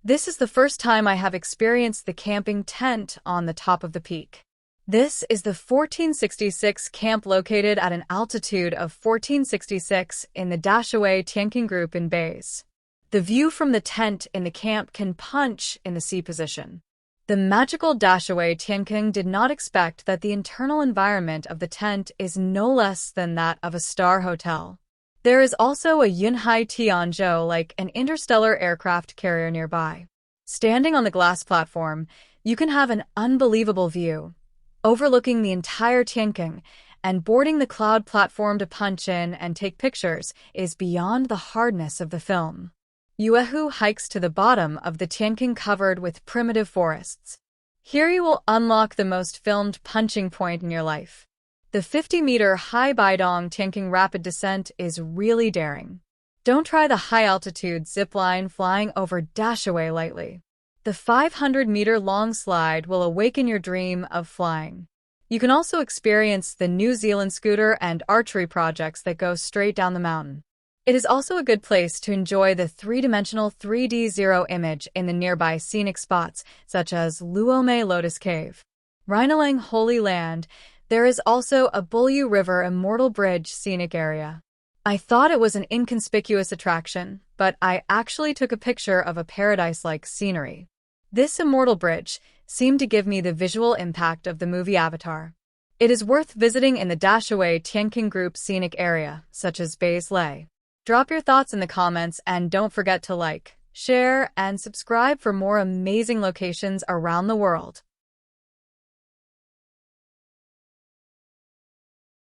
This is the first time I have experienced the camping tent on the top of the peak. This is the 1466 camp located at an altitude of 1466 in the Dashiwei Tiankeng group in bays. The view from the tent in the camp can punch in the sea position. The magical Dashiwei Tiankeng did not expect that the internal environment of the tent is no less than that of a star hotel. There is also a Yunhai Tianzhou, like an interstellar aircraft carrier nearby. Standing on the glass platform, you can have an unbelievable view, overlooking the entire Tiankeng, and boarding the cloud platform to punch in and take pictures is beyond the hardness of the film. Yuehu hikes to the bottom of the Tiankeng covered with primitive forests. Here you will unlock the most filmed punching point in your life. The 50-meter high Baidong Tiankeng rapid descent is really daring. Don't try the high-altitude zipline flying over Dashiwei lightly. The 500-meter long slide will awaken your dream of flying. You can also experience the New Zealand scooter and archery projects that go straight down the mountain. It is also a good place to enjoy the three-dimensional 3D zero image in the nearby scenic spots, such as Luomei Lotus Cave. Rhinalang Holy Land. There is also a Bulyu River Immortal Bridge scenic area. I thought it was an inconspicuous attraction, but I actually took a picture of a paradise-like scenery. This Immortal Bridge seemed to give me the visual impact of the movie Avatar. It is worth visiting in the Dashiwei Tiankeng group scenic area, such as Bays Leye. Drop your thoughts in the comments and don't forget to like, share, and subscribe for more amazing locations around the world.